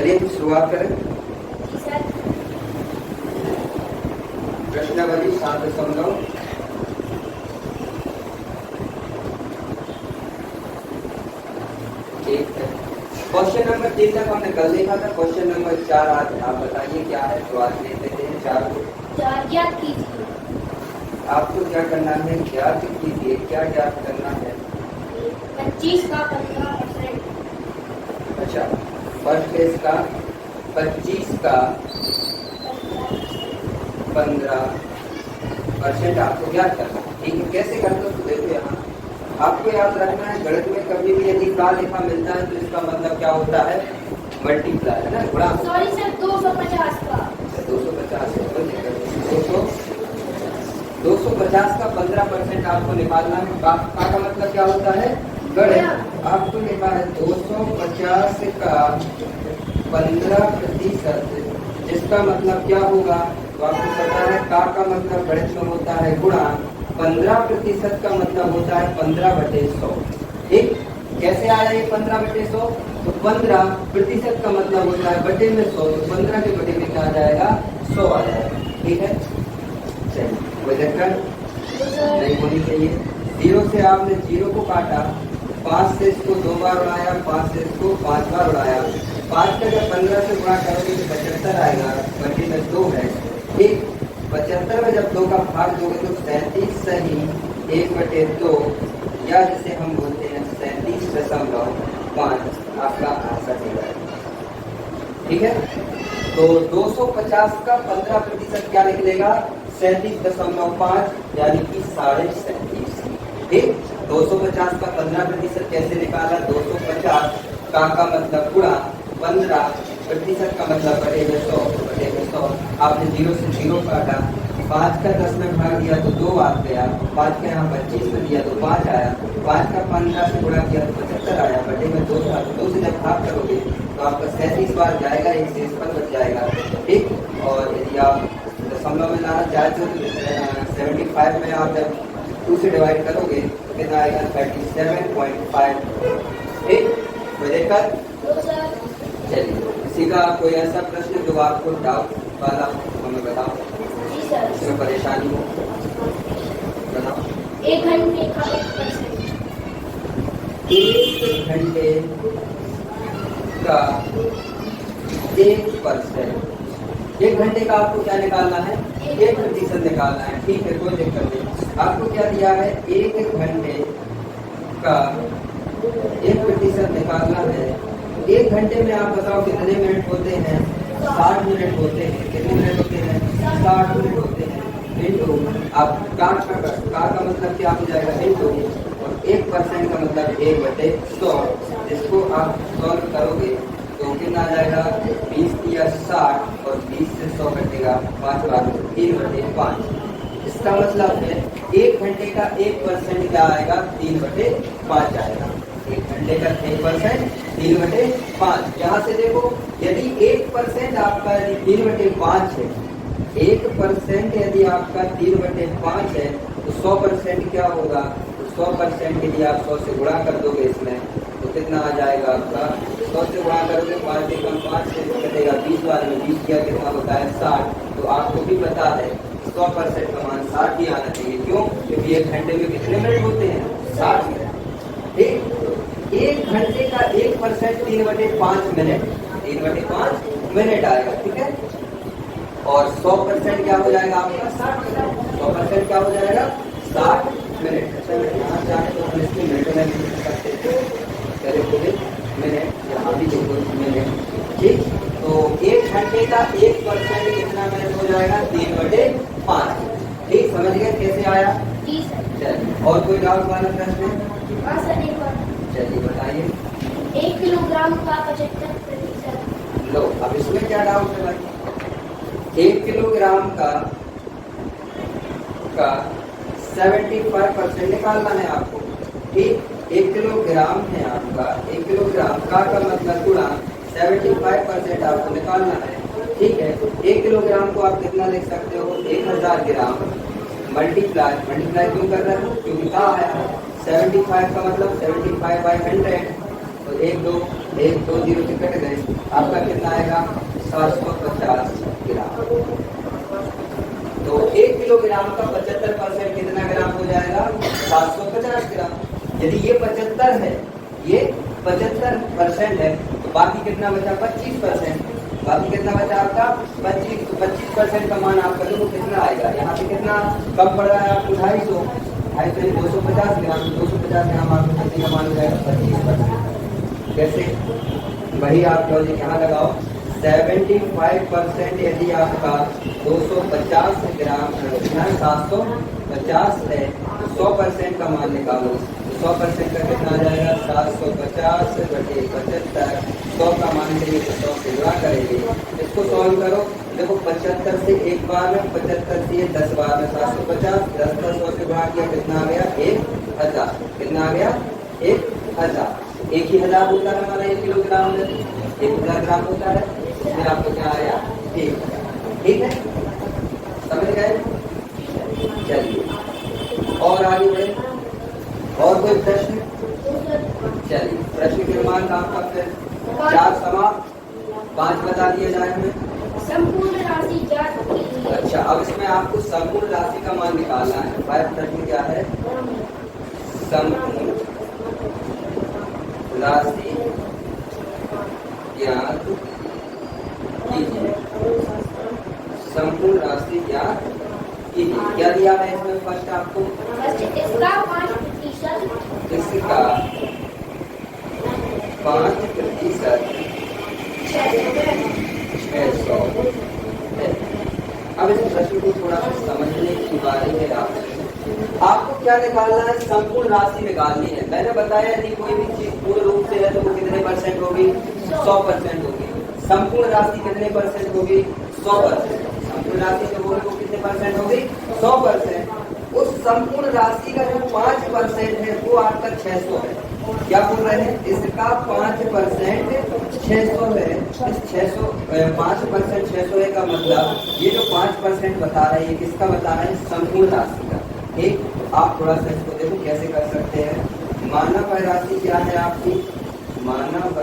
चलिए शुरुआत करें। जी सर। प्रश्नावली 7.1। क्वेश्चन नंबर 3 तक हमने कल देखा था। क्वेश्चन नंबर 4 आज आप बताइए क्या है। तो आज देख लेते हैं 4 को। 4 ज्ञात कीजिए। आपको क्या करना है, ज्ञात कीजिए। क्या ज्ञात करना है? 25 का 15%। अच्छा, फर्स्ट है इसका 25 का 15% आपको ज्ञात करना है। ठीक है, कैसे करते हो तो देखो यहाँ आपको याद रखना है, गणित में कभी भी यदि का लिखा मिलता है तो इसका मतलब क्या होता है, मल्टीप्लाई है ना, गुणा। सॉरी सर, 250 का 250 250 का 15% आपको निकालना है। का मतलब क्या होता है, गणित। आपको लिखा है 250 का 15%, जिसका मतलब क्या होगा तो आपको पता है, का मतलब गणित में होता है गुणा। 15% का मतलब होता है 15/100। ठीक, कैसे आया ये 15/100? तो 15% का मतलब होता है बटे में 100, तो 15 के बटे में क्या आ जाएगा, 100 आ जाएगा। ठीक है, चलिए कोई दिक्कत नहीं होनी चाहिए। 0 से आपने 0 को काटा, 5 से इसको 2 बार उड़ाया, 5 से इसको 5 बार उड़ाया। 5 का जब 15 से गुणा करोगे तो 75 आएगा, बटे में 2 है। ठीक, 75 में जब 2 का भाग दोगे तो 37 सही 1/2, या जिसे हम बोलते हैं 37.5 आपका आंसर होगा। ठीक है, तो 250 का 15% क्या निकलेगा, 37.5 यानी कि 37.5। ठीक, 250 का 15% कैसे निकाला, 250 का मतलब गुणा 15% का मतलब बटे में 100, बटे में 100। आपने 0 से 0 काटा, 5 का 10 में भाग दिया तो 2 आ गया, 5 का यहाँ 25 में दिया तो 5 आया, 5 का 15 से गुणा किया तो 75 आया, बटे में 2 था। 2 से जब भाग करोगे तो आपका 37 बार जाएगा, 1 से 1 बच जाएगा। ठीक, और यदि आप दशमलव में लाना चाहते हो तो 75 में आप जब 2 से डिवाइड करोगे तो कितना आएगा, 37.5। ठीक, कोई दिक्कत? चलिए, किसी का कोई ऐसा प्रश्न जो आपको डाउट वाला हमें बताओ, जी सर। इसमें परेशानी हो बताओ। 1 घंटे का 1%। 1 घंटे का 1%। 1 घंटे का आपको क्या निकालना है, 1% निकालना है। ठीक है, कोई दिक्कत नहीं। आपको क्या दिया है, 1 घंटे का 1% निकालना है। 1 घंटे में आप बताओ कितने मिनट होते हैं, 60 मिनट होते हैं। कितने मिनट होते हैं, 60 मिनट होते हैं। इंटू आप का मतलब क्या हो जाएगा, इंटू, और 1% का मतलब 1/100। इसको आप सॉल्व करोगे तो कितना आ जाएगा, 20 या 60, और 20 से 100 कटेगा 5 बार, 3/5। इसका मतलब है 1 घंटे का 1% क्या आएगा, 3/5 आएगा। 1 घंटे का 1% 3/5। यहाँ से देखो, यदि 1% आपका 3/5 है, 1% यदि आपका 3/5 है तो 100% क्या होगा, तो 100% यदि आप 100 से गुणा कर दोगे इसमें तो कितना आ जाएगा आपका, 100 से गुणा करोगे 5 से कम 5 से कटेगा, 20 बार में 20 किया कितना होता है, 60। तो आपको भी पता है 100% का मान 60 ही आना चाहिए। क्यों, क्योंकि 1 घंटे में कितने मिनट होते हैं, 60 मिनट। ठीक, 1 घंटे का 1% 3/5 मिनट, 3/5 मिनट आएगा। ठीक है, और 100% क्या हो जाएगा आपका, 60 मिनट। 100% क्या हो जाएगा, 60 मिनट। अच्छा, यहाँ चाहे तो हम इसके मिनट में लिख सकते थे, चलिए बोले मिनट, यहाँ भी देखो मिनट। ठीक, तो 1 घंटे का 1% कितना मिनट हो जाएगा, 3/5। ठीक, समझ गए कैसे आया? जी सर। चलिए, और कोई डाउट वाला प्रश्न? हाँ सर, एक बार। चलिए बताइए। 1 किलोग्राम का 75%। लो, अब इसमें क्या डाउट है भाई, 1 किलोग्राम का 75% निकालना है आपको। ठीक, 1 किलोग्राम है आपका, 1 किलोग्राम का मतलब गुणा 75% आपको निकालना है। ठीक है, 1 किलोग्राम को आप कितना लिख सकते हो, 1000 ग्राम मल्टीप्लाई क्यों कर रहे हो, क्योंकि का आया है 75 का मतलब 75/100, तो तो एक दो जीरो से कट गए, आपका कितना आएगा 750 ग्राम। तो 1 किलोग्राम का 75% कितना ग्राम हो जाएगा 750 ग्राम। यदि ये 75 है, ये 75% है, तो बाकी कितना बचा 25%। बाकी कितना बचा आपका 25, तो 25% का मान आपका देखो कितना आएगा। यहाँ पे कितना कम पड़ रहा है आपको 250 250 ग्राम। 250 ग्राम आपको कितने का मान हो जाएगा 25%। कैसे, वही आप लॉजिक यहाँ लगाओ। 75% यदि आपका 250 ग्राम 750 है, 100% का मान निकालो। 100% का कितना आ जाएगा 750 बटे 75। 100 का मान के लिए 100 से गुणा करेंगे। इसको सॉल्व करो, देखो 75 से एक बार में, 75 से 10 बार में 750, 10 10 100 से गुणा किया, कितना आ गया 1000। कितना आ गया 1000। एक ही 1000 होता है हमारा 1 किलोग्राम में, 1000 ग्राम होता है। फिर आपको क्या आया 1000। ठीक है, समझ गए। चलिए और आगे बढ़े। और कोई प्रश्न? चलिए प्रश्न के क्रमांक आपका फिर 4 समाप्त, 5 बता दिए जाए हमें। संपूर्ण राशि ज्ञात कीजिए। अच्छा, अब इसमें आपको संपूर्ण राशि का मान निकालना है। प्रश्न क्या है, संपूर्ण राशि ज्ञात कीजिए। संपूर्ण राशि ज्ञात कीजिए। क्या दिया है इसमें फर्स्ट आपको? इसका 5%, इसका 5% 600 है। अब इस प्रश्न को थोड़ा सा समझने की बारे में आपको क्या निकालना है, संपूर्ण राशि निकालनी है। मैंने बताया यदि कोई भी चीज पूर्ण रूप से है तो वो कितने % होगी 100% होगी। संपूर्ण राशि कितने % होगी 100%। संपूर्ण राशि जो होगी वो कितने % होगी 100%। उस संपूर्ण राशि का जो 5% है वो आपका 600 है। क्या बोल रहे हैं, इसका 5% 600 है। इस 600 5% 600 है का मतलब ये जो 5% बता रहे हैं किसका बता रहे हैं, संपूर्ण राशि का। ठीक, आप थोड़ा सा इसको देखो कैसे कर सकते हैं। मानव राशि क्या है आपकी, मानव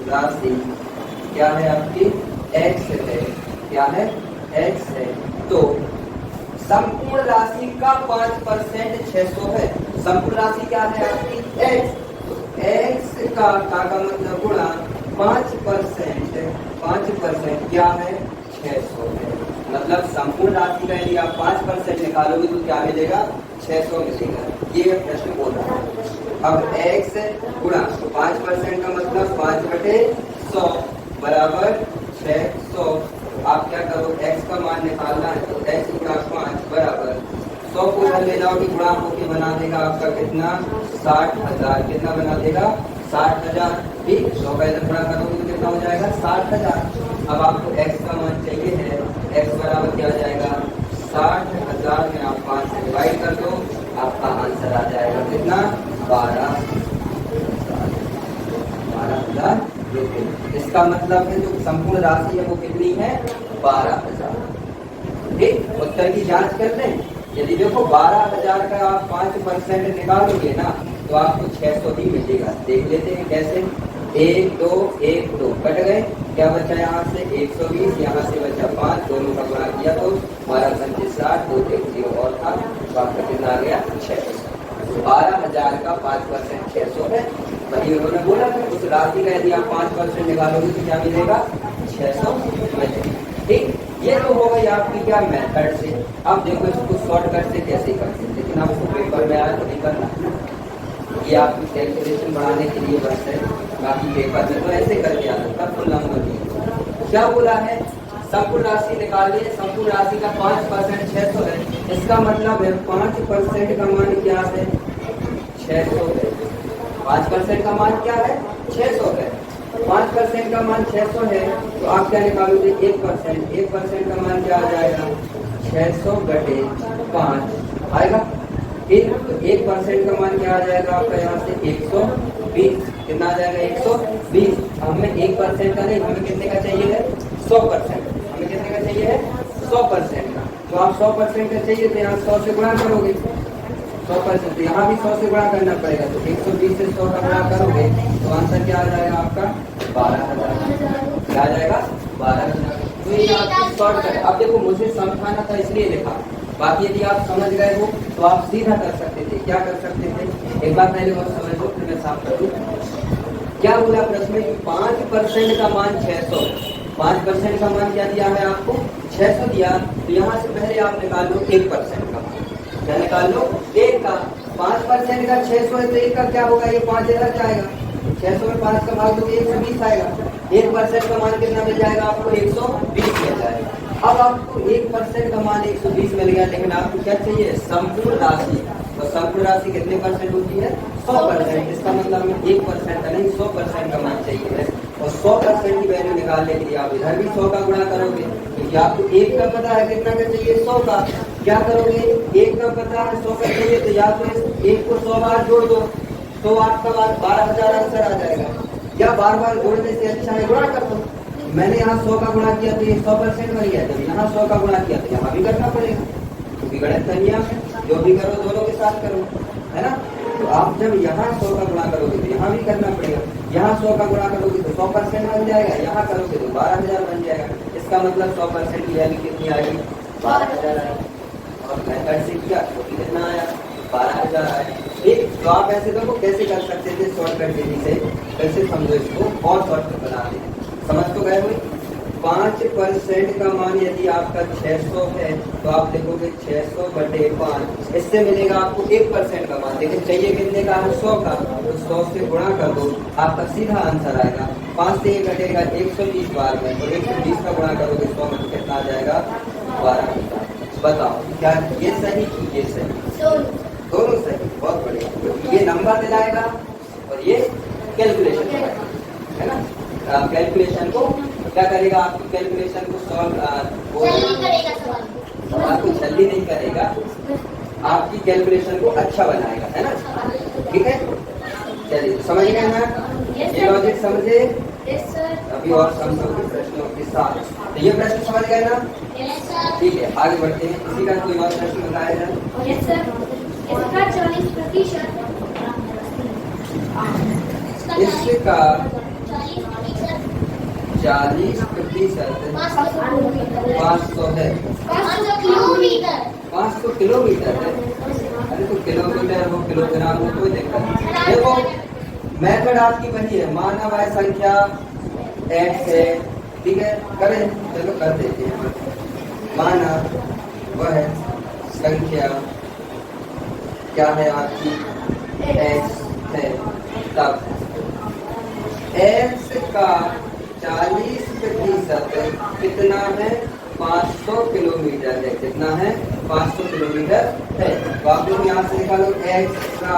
राशि क्या है आपकी x है। क्या है x है। तो संपूर्ण राशि का 5% 600 है। संपूर्ण राशि क्या है आपकी x, तो x का मतलब गुणा 5% क्या है 600 है। मतलब संपूर्ण राशि का यदि आप 5% निकालोगे तो क्या मिलेगा 600 मिलेगा। ये प्रश्न बोल रहा है। अब x गुणा 5% का मतलब 5/100 बराबर 600। आप क्या करो, x का मान निकालना है तो x गुणा 5 बराबर 100 को इधर ले जाओगे, गुणा होके बना देगा आपका कितना 60,000। कितना बना देगा 60,000। ठीक, 100 का इधर गुणा करोगे तो कितना हो जाएगा 60,000। अब आपको x का मान चाहिए है, x बराबर क्या आ जाएगा 60,000 में आप 5 से डिवाइड कर दो, आपका आंसर आ जाएगा कितना 12,000 रुपये। इसका मतलब है जो संपूर्ण राशि है वो कितनी है 12,000। ठीक, उत्तर की जांच कर लें। यदि देखो 12,000 का आप 5% निकालोगे ना तो आपको 600 ही मिलेगा। देख लेते हैं कैसे। 1 2 1 2 कट गए, क्या बचा यहाँ से 120, यहाँ से बचा 5, दोनों का गुणा किया तो 12×5 60, 2 1 0 और था, तो आपका कितना आ गया 600। 12,000 का 5% 600 है। वही उन्होंने बोला था उस राशि का यदि आप 5% निकालोगे तो क्या मिलेगा 600 मिलेगा। ठीक, ये तो हो गई आपकी क्या मेथड से। अब देखो इसको शॉर्टकट से कैसे करते हैं, लेकिन आपको पेपर में आया तो नहीं करना। ये आपकी कैलकुलेशन बढ़ाने के लिए बस है, बाकी पेपर में तो ऐसे करके आ सकता फुल नंबर नहीं। क्या बोला है, संपूर्ण राशि निकालिए। संपूर्ण राशि का 5% 600 है। इसका मतलब है 5% का मान क्या है 600 है। 5% का मान क्या है 600 है। 5% का मान 600 है तो आप क्या निकालोगे 1%। 1% का मान क्या आ जाएगा 600/5 आएगा। ठीक, तो 1% का मान क्या आ जाएगा आपका यहाँ से 120। कितना आ जाएगा 120। हमें 1% का नहीं, हमें कितने का चाहिए है 100%। हमें कितने का चाहिए है 100% का। तो आप 100% का चाहिए तो यहाँ 100 से गुणा करोगे। 100%, यहाँ भी 100 से गुणा करना पड़ेगा, तो 120 से 100 का गुणा करोगे तो आंसर क्या आ जाएगा आपका 12,000। क्या आ जाएगा 12,000। तो ये आपकी शॉर्ट कट। अब देखो मुझे समझाना था इसलिए लिखा, बाकी यदि आप समझ गए हो तो आप सीधा कर सकते थे। क्या कर सकते थे, एक बार पहले और समझ लो फिर मैं साफ कर दूं। क्या बोला प्रश्न में, 5% का मान 600, 5% का मान क्या दिया है आपको 600 दिया, तो यहाँ से पहले आप निकाल लो 1% का मान। क्या निकाल लो, 1 का। 5% का 600 है तो 1 का क्या होगा, ये 5 इधर जाएगा, 600 में 5 का भाग दोगे 120 आएगा। 1% का मान कितना मिल जाएगा आपको 120 मिल जाएगा। अब आपको 1% का मान 120 मिल गया, लेकिन आपको क्या चाहिए संपूर्ण राशि, तो संपूर्ण राशि कितने परसेंट होती है 100%। इसका मतलब हमें 1% का नहीं 100% का मान चाहिए है, और 100% की वैल्यू निकालने के लिए आप इधर भी 100 का गुणा करोगे, क्योंकि आपको 1 का पता है कितना का चाहिए 100 का। क्या करोगे, 1 का पता है 100 का चाहिए, तो या तो इस 1 को 100 बार जोड़ दो तो आपका 12,000 आंसर आ जाएगा, या बार बार जोड़ने से अच्छा है गुणा कर दो। मैंने यहाँ 100 का गुणा किया तो ये 100% बन गया, जब यहाँ 100 का गुणा किया तो यहाँ भी करना पड़ेगा, क्योंकि गणित का नियम है, जो भी करो दोनों के साथ करो, है ना। तो आप जब यहाँ 100 का गुणा करोगे तो यहाँ भी करना पड़ेगा, यहाँ 100 का गुणा करोगे तो 100% बन जाएगा, यहाँ करोगे तो 12,000 बन जाएगा। इसका मतलब 100% की वैल्यू कितनी आएगी 12,000 आएगी, और मेथड से किया तो कितना आया 12,000 आया। ठीक, तो आप ऐसे देखो कैसे कर सकते थे शॉर्टकट विधि से, कैसे समझो इसको और शॉर्टकट बना दें। समझ तो गए हुई। 5% का मान यदि आपका 600 है तो आप देखोगे 600/5, इससे मिलेगा आपको 1% का मान, लेकिन चाहिए कितने का है 100 का, तो 100 से गुणा कर दो आपका सीधा आंसर आएगा। 5 से 1 घटेगा 120 बार में, और 120 का गुणा करोगे 100 में, कितना आ जाएगा 12,000। बताओ क्या ये सही, ये सही, दोनों सही, बहुत बढ़िया। ये नंबर दिलाएगा और ये कैलकुलेशन कराएगा, है ना। कैलकुलेशन को क्या करेगा, आपकी कैलकुलेशन को सवाल को जल्दी नहीं करेगा, आपकी कैलकुलेशन को अच्छा बनाएगा, है ना। ठीक है, चलिए समझ गए ना, ये लॉजिक समझे। अभी और समझोगे प्रश्नों के साथ। तो ये प्रश्न समझ गए ना, ठीक है आगे बढ़ते हैं। इसी का कोई और प्रश्न बताया जाए। इसका 40%, इसका 40% 500 है, 500 किलोमीटर है। अरे तो किलोमीटर हो किलोग्राम हो कोई दिक्कत नहीं। देखो मेथड आपकी वही है, मानव है संख्या x है, ठीक है, करें चलो कर देते हैं। मानव वह संख्या क्या है आपकी x है, तब x का 40% कितना है 500 किलोमीटर है, कितना है 500 किलोमीटर है। तो आप लोग यहाँ से निकालो x का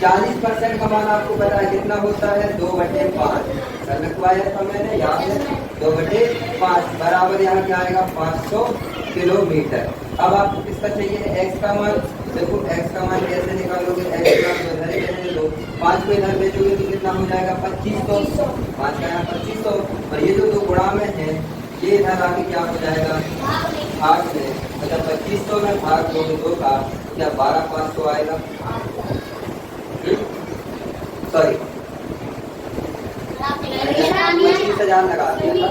40% का मान आपको पता है कितना होता है 2/5, लिखवाया था मैंने यहाँ से 2/5 बराबर यहाँ क्या आएगा 500 किलोमीटर। अब आपको किसका चाहिए x का मान, देखो x का मान कैसे निकालोगे, x का मान इधर ही रहने दो, 5 को इधर भेजोगे तो कितना हो जाएगा 2500, 5 का यहाँ 2500, और ये जो 2 गुणा में है ये इधर आके क्या हो जाएगा भाग में, मतलब 2500 में भाग दोगे 2 का क्या 12,500 आएगा, सॉरी 25,000 लगा दिया था।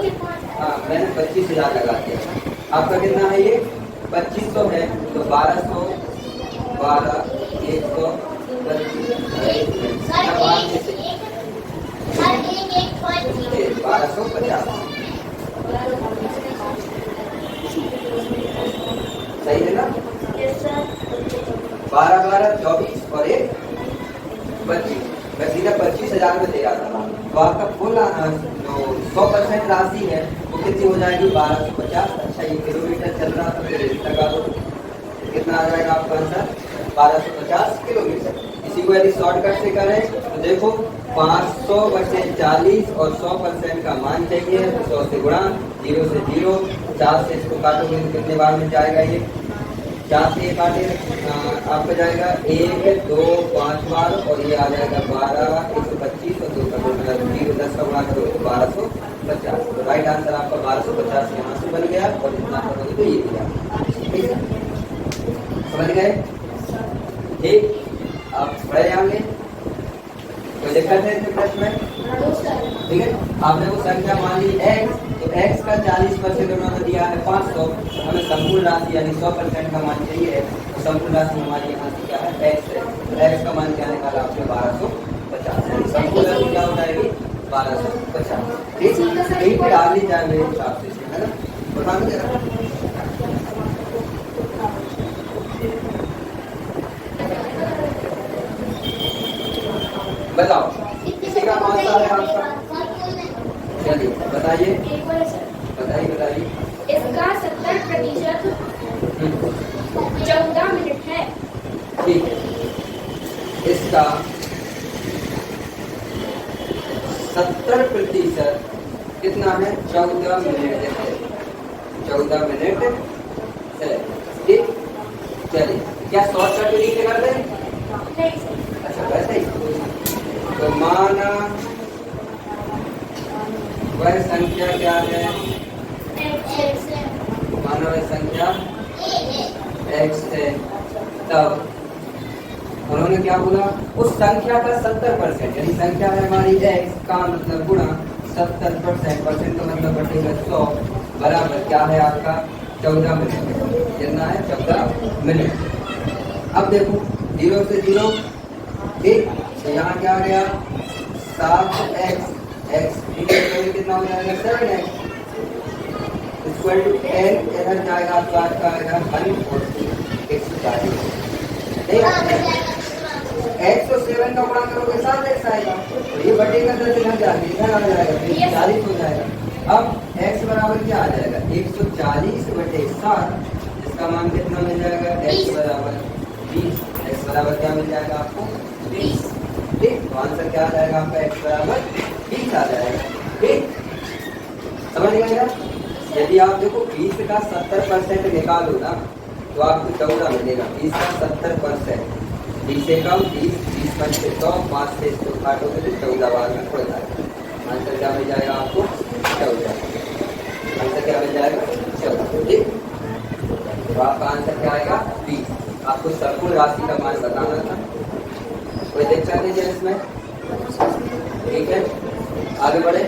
हाँ मैंने 25,000 लगा दिया, आपका कितना है ये 2500 है, तो 1200 12 100 1250 सही है ना। 12 12 24 और 1 25, मैं सीधा 25,000 में दे रहा था। तो आपका कुल जो 100% राशि है वो कितनी हो जाएगी 1250। अच्छा ये किलोमीटर चल रहा था, फिर लगा दो कितना आ जाएगा आपका आंसर 1250 किलोमीटर। इसी को यदि शॉर्टकट से करें तो देखो 500/40 और 100% का मान चाहिए, 100 से गुणा, 0 से 0, 4 से इसको काटोगे तो कितने बार में जाएगा ये 4 से ये काटे आपका जाएगा 1 2 5 बार, और ये आ जाएगा 12 125 और 2 का 0 10 का गुणा करोगे तो 1250। तो राइट आंसर आपका 1250 यहाँ से बन गया, और इतना करोगे तो ये दिया। ठीक है समझ गए। ठीक, आप पढ़े जाएंगे, कोई दिक्कत है इसमें प्रश्न में? ठीक है, आपने वो संख्या मान ली x, तो x का 40% उन्होंने दिया है 500, तो हमें संपूर्ण राशि यानी 100% का मान चाहिए, तो संपूर्ण राशि हमारी यहाँ से क्या है x है, तो x का मान क्या निकाला आपने 1250, संपूर्ण राशि क्या हो जाएगी 1250। ठीक, फिर आगे जाए मेरे हिसाब से, है ना, बता दो जरा। बताओ किसी का कौन सा है आपका? चलिए बताइए बताइए बताइए। इसका 70% 14 मिनट है। ठीक है, इसका 70% कितना है? 14 मिनट है, 14 मिनट है। ठीक, चलिए क्या शॉर्टकट नीचे कर दें? अच्छा वैसे ही, तो माना वह संख्या क्या है? माना वह संख्या x है, तब उन्होंने क्या बोला? उस संख्या का 70% यानी संख्या है हमारी x का मतलब गुणा 70%, परसेंट का मतलब बटेगा 100, बराबर क्या है आपका 14 मिनट, कितना है 14 मिनट। अब देखो 0 से 0, ठीक, तो यहाँ क्या आ गया 7x, x कितना हो जाएगा 7x इक्वल टू 10, इधर जाएगा तो आपका आएगा 140, 140। x और 7 का गुणा करोगे 7x आएगा, तो ये बटेगा 10 इधर जाके इधर आ जाएगा, फिर 40 हो जाएगा। अब x बराबर क्या आ जाएगा 140 बटे 7, इसका मान कितना मिल जाएगा? x बराबर 20, x बराबर क्या मिल जाएगा आपको 20। ठीक, तो आंसर क्या आ जाएगा आपका x बराबर 20 आ जाएगा। ठीक, समझ गए क्या? यदि आप देखो 20 का 70% निकालो ना तो आपको 14 मिलेगा। 20 का 70%, 20 से कम 20, 20 5 से 100, 5 से 100 काटोगे तो 14 बार में पड़ जाएगा। आंसर क्या मिल जाएगा आपको 14। आंसर क्या मिल जाएगा 14। ठीक, तो आपका आंसर क्या आएगा 20। आपको संपूर्ण राशि का मान बताना था, कोई दिक्कत नहीं है इसमें? ठीक है, आगे बढ़े।